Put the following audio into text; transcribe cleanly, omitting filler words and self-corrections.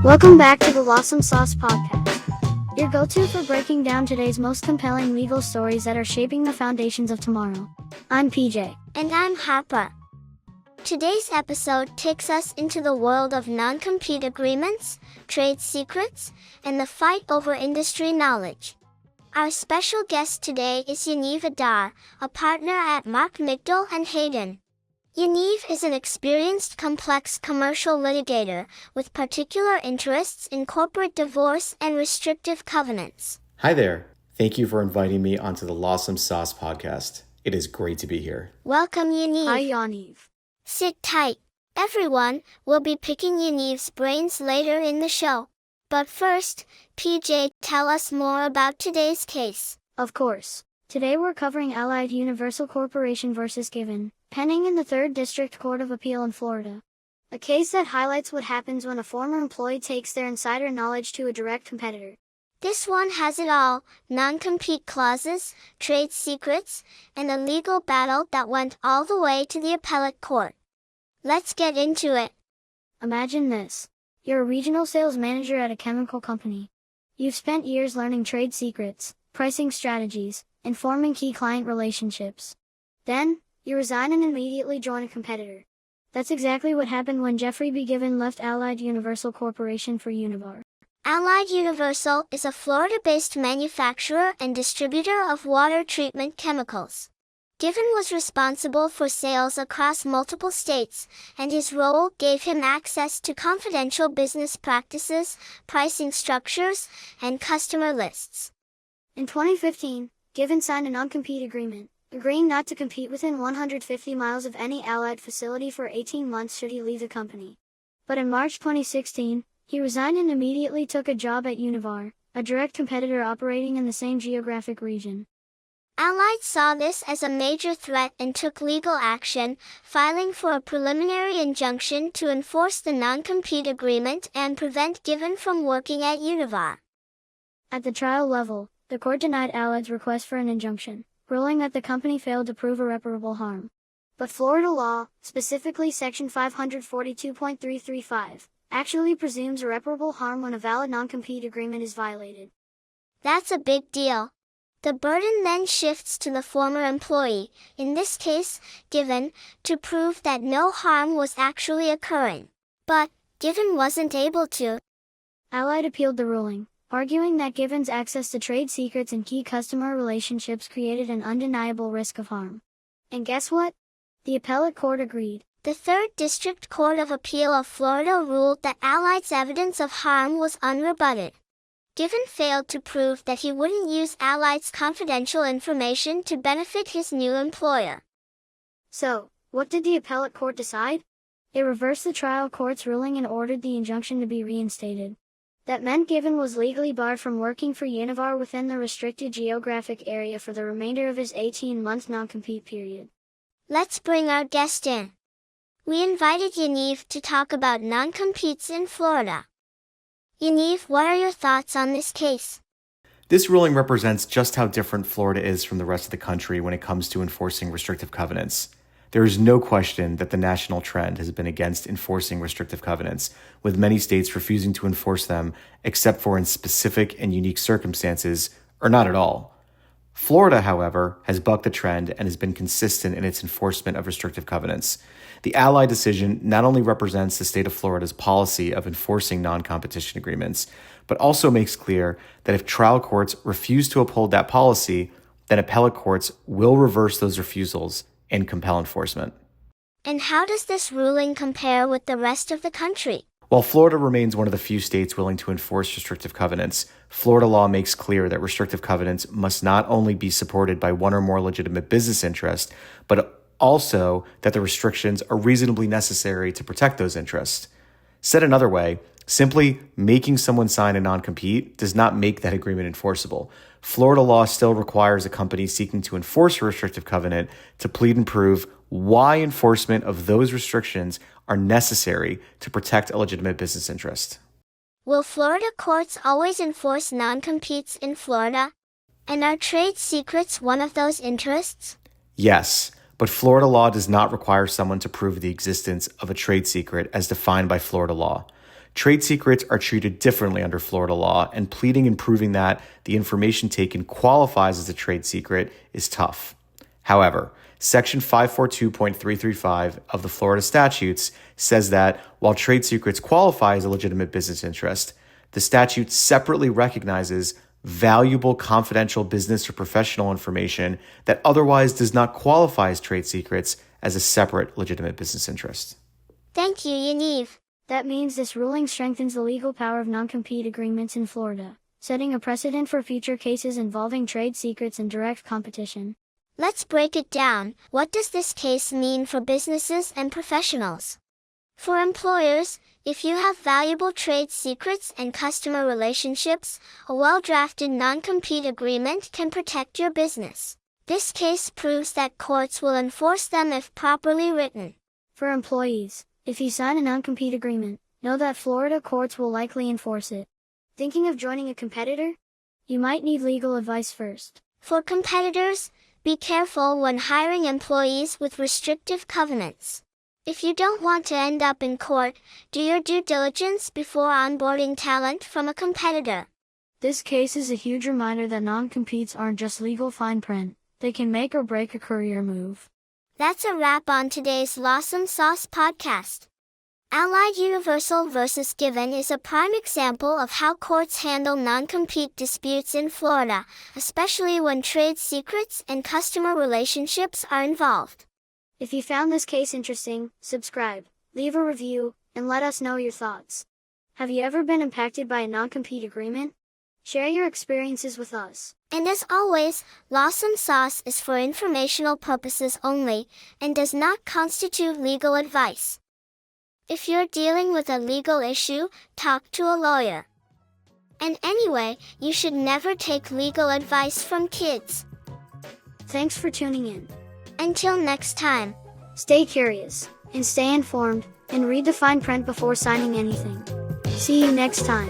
Welcome back to the Lawsome Sauce podcast, your go-to for breaking down today's most compelling legal stories that are shaping the foundations of tomorrow. I'm PJ. And I'm Harper. Today's episode takes us into the world of non-compete agreements, trade secrets, and the fight over industry knowledge. Our special guest today is Yaniv Adar, a partner at Mark Migdal Hayden. Yaniv is an experienced complex commercial litigator with particular interests in corporate divorce and restrictive covenants. Hi there. Thank you for inviting me onto the Lawsome Sauce podcast. It is great to be here. Welcome, Yaniv. Hi, Yaniv. Sit tight. Everyone will be picking Yaniv's brains later in the show. But first, PJ, tell us more about today's case. Of course. Today we're covering Allied Universal Corporation versus Given, pending in the 3rd District Court of Appeal in Florida. A case that highlights what happens when a former employee takes their insider knowledge to a direct competitor. This one has it all: non-compete clauses, trade secrets, and a legal battle that went all the way to the Appellate court. Let's get into it. Imagine this. You're a regional sales manager at a chemical company. You've spent years learning trade secrets, pricing strategies, and forming key client relationships. Then, you resign and immediately join a competitor. That's exactly what happened when Jeffrey B. Given left Allied Universal Corporation for Univar. Allied Universal is a Florida-based manufacturer and distributor of water treatment chemicals. Given was responsible for sales across multiple states, and his role gave him access to confidential business practices, pricing structures, and customer lists. In 2015, Given signed a non-compete agreement, agreeing not to compete within 150 miles of any Allied facility for 18 months should he leave the company. But in March 2016, he resigned and immediately took a job at Univar, a direct competitor operating in the same geographic region. Allied saw this as a major threat and took legal action, filing for a preliminary injunction to enforce the non-compete agreement and prevent Given from working at Univar. At the trial level, the court denied Allied's request for an injunction, ruling that the company failed to prove irreparable harm. But Florida law, specifically Section 542.335, actually presumes irreparable harm when a valid non-compete agreement is violated. That's a big deal. The burden then shifts to the former employee, in this case, Given, to prove that no harm was actually occurring. But Given wasn't able to. Allied appealed the ruling, arguing that Given's access to trade secrets and key customer relationships created an undeniable risk of harm. And guess what? The Appellate court agreed. The 3rd District Court of Appeal of Florida ruled that Allied's evidence of harm was unrebutted. Given failed to prove that he wouldn't use Allied's confidential information to benefit his new employer. So, what did the Appellate court decide? It reversed the trial court's ruling and ordered the injunction to be reinstated. That meant Given was legally barred from working for Univar within the restricted geographic area for the remainder of his 18-month non-compete period. Let's bring our guest in. We invited Yaniv to talk about non-competes in Florida. Yaniv, what are your thoughts on this case? This ruling represents just how different Florida is from the rest of the country when it comes to enforcing restrictive covenants. There is no question that the national trend has been against enforcing restrictive covenants, with many states refusing to enforce them except for in specific and unique circumstances, or not at all. Florida, however, has bucked the trend and has been consistent in its enforcement of restrictive covenants. The Allied decision not only represents the state of Florida's policy of enforcing non-competition agreements, but also makes clear that if trial courts refuse to uphold that policy, then appellate courts will reverse those refusals and compel enforcement. And how does this ruling compare with the rest of the country? While Florida remains one of the few states willing to enforce restrictive covenants, Florida law makes clear that restrictive covenants must not only be supported by one or more legitimate business interests, but also that the restrictions are reasonably necessary to protect those interests. Said another way, simply making someone sign a non-compete does not make that agreement enforceable. Florida law still requires a company seeking to enforce a restrictive covenant to plead and prove why enforcement of those restrictions are necessary to protect a legitimate business interest. Will Florida courts always enforce non-competes in Florida? And are trade secrets one of those interests? Yes, but Florida law does not require someone to prove the existence of a trade secret as defined by Florida law. Trade secrets are treated differently under Florida law, and pleading and proving that the information taken qualifies as a trade secret is tough. However, Section 542.335 of the Florida statutes says that while trade secrets qualify as a legitimate business interest, the statute separately recognizes valuable confidential business or professional information that otherwise does not qualify as trade secrets as a separate legitimate business interest. Thank you, Yaniv. That means this ruling strengthens the legal power of non-compete agreements in Florida, setting a precedent for future cases involving trade secrets and direct competition. Let's break it down. What does this case mean for businesses and professionals? For employers, if you have valuable trade secrets and customer relationships, a well-drafted non-compete agreement can protect your business. This case proves that courts will enforce them if properly written. For employees, if you sign a non-compete agreement, know that Florida courts will likely enforce it. Thinking of joining a competitor? You might need legal advice first. For competitors, be careful when hiring employees with restrictive covenants. If you don't want to end up in court, do your due diligence before onboarding talent from a competitor. This case is a huge reminder that non-competes aren't just legal fine print. They can make or break a career move. That's a wrap on today's Lawsome Sauce podcast. Allied Universal versus Given is a prime example of how courts handle non-compete disputes in Florida, especially when trade secrets and customer relationships are involved. If you found this case interesting, subscribe, leave a review, and let us know your thoughts. Have you ever been impacted by a non-compete agreement? Share your experiences with us. And as always, Lawsome Sauce is for informational purposes only, and does not constitute legal advice. If you're dealing with a legal issue, talk to a lawyer. And anyway, you should never take legal advice from kids. Thanks for tuning in. Until next time, stay curious, and stay informed, and read the fine print before signing anything. See you next time.